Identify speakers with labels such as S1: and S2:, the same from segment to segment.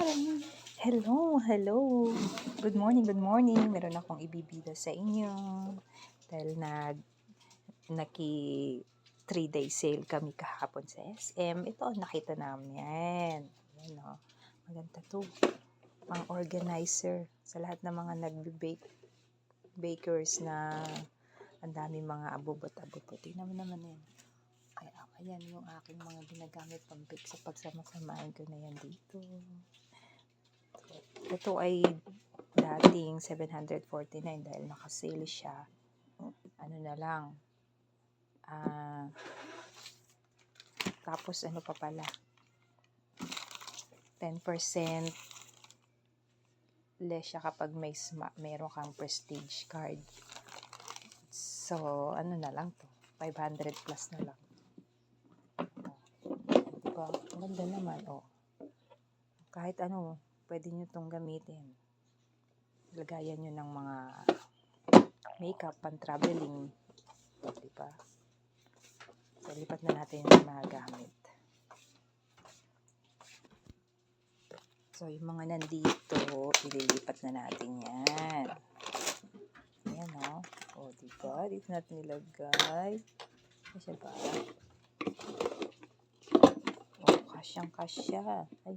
S1: Hello, hello. Good morning, good morning. Meron akong ibibida sa inyo. Dahil naki 3-day sale kami kahapon sa SM. Ito, nakita namin. Ayan o. Maganda to. Pang organizer sa lahat ng mga nagbe-bake bakers na ang dami mga abubot-abubot. Tingnan mo naman yan. Kaya, ayan yung aking mga ginagamit pang bake sa pagsama-samahin ko na yan dito. Ito ay dating 749 dahil nakasale siya. Ano na lang. Tapos ano pa pala. 10% less siya kapag meron kang prestige card. So, ano na lang to. 500 plus na lang. Diba? Maganda naman. Kahit ano, pwede nyo tong gamitin. Lagayan nyo ng mga makeup, pan-traveling. Diba? So, lipat na natin yung mga gamit. So, yung mga nandito, ililipat na natin yan. Ayan, o. Diba? Dito natin nilagay. Kasi ba? Kasyang-kasya. Ay.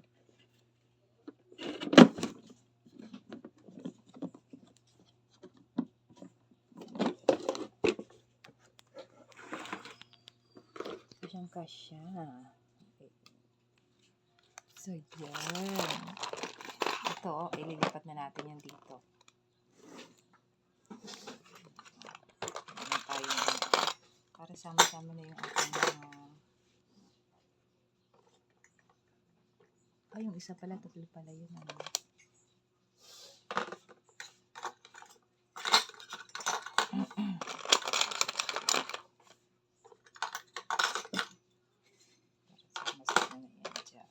S1: Kasyang-kasya. Okay. So, yan. Ito, ililipat na natin yan dito. Ayan tayo. Para sama-sama na yung ating mga... yung isa pala, tatlo pala yun. Sama-sama na yan dyan.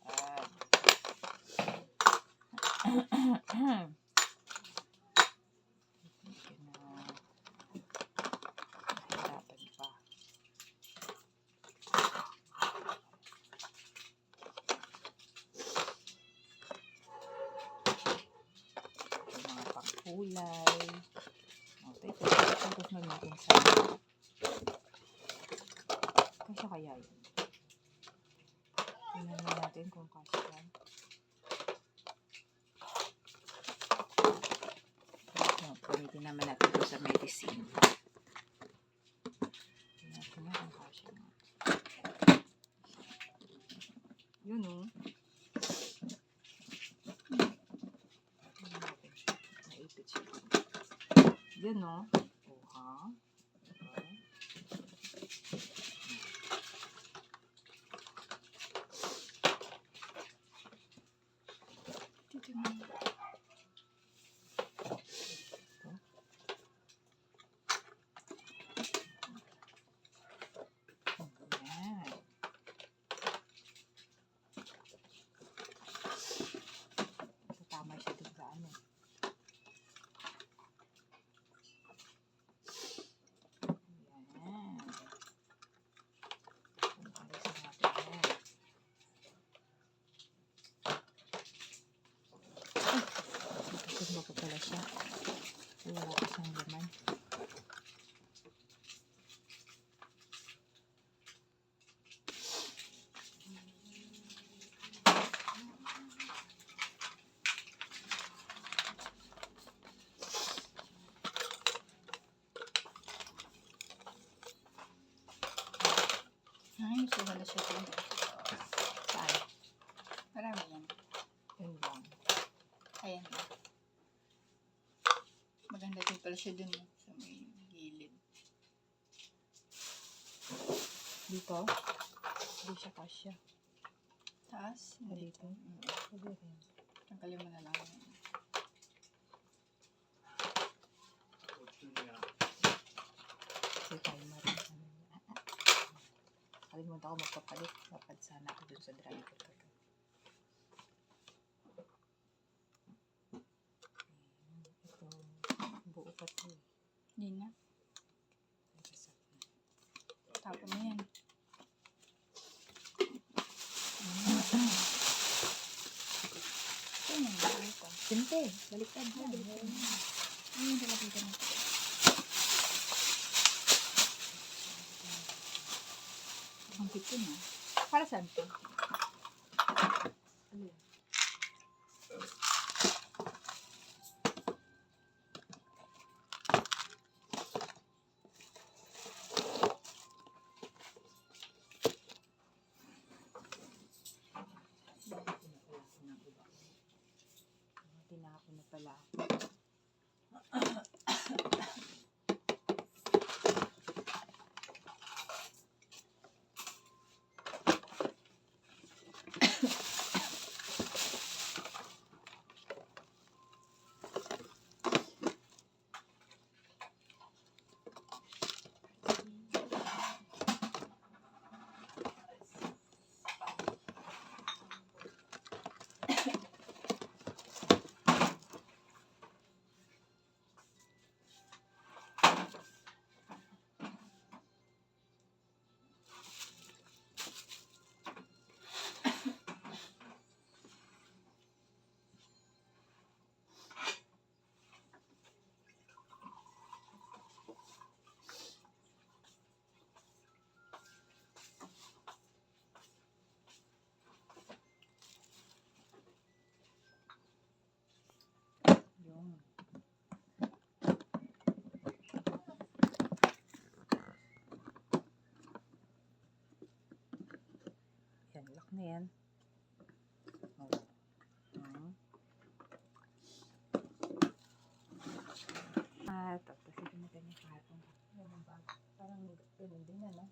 S1: Kulay. Ito na natin sa kasya kaya yun. Tingnan na natin kung kasya. Pwede naman natin ito sa medicine. Tingnan natin na kung kasya nga. Yun o. Naipit siya. Yun o. Ha? Dito na. Tama siya dun sa ano. Ito pa pala siya. Wala ko siyang laman.
S2: Ay, so wala siya dun.
S1: Saan?
S2: Marami yan.
S1: Yun lang.
S2: Ayan. Maganda din pala siya dun sa may gilid.
S1: Dito? Hindi siya kasya.
S2: Taas?
S1: Dito? Pwede rin.
S2: Tanggalin mo na lang.
S1: Kasi timer. Kalimutan ako magpapalit. Dapat sana ako dun sa driver ko. Ito. Buo pa ito eh.
S2: Hindi na. Tapon mo yan. Ano yung ito?
S1: Sinte, baliktad na.
S2: Baliktad na. Ano yung dalagitan nito? Ang pito na. Para saan to? Ano yan?
S1: Tinapon na pala. Yung. Yan, lock na yan. Oh. Tapos ito na ganyan kahapon. Yan ang bag. Parang ganun din na, no?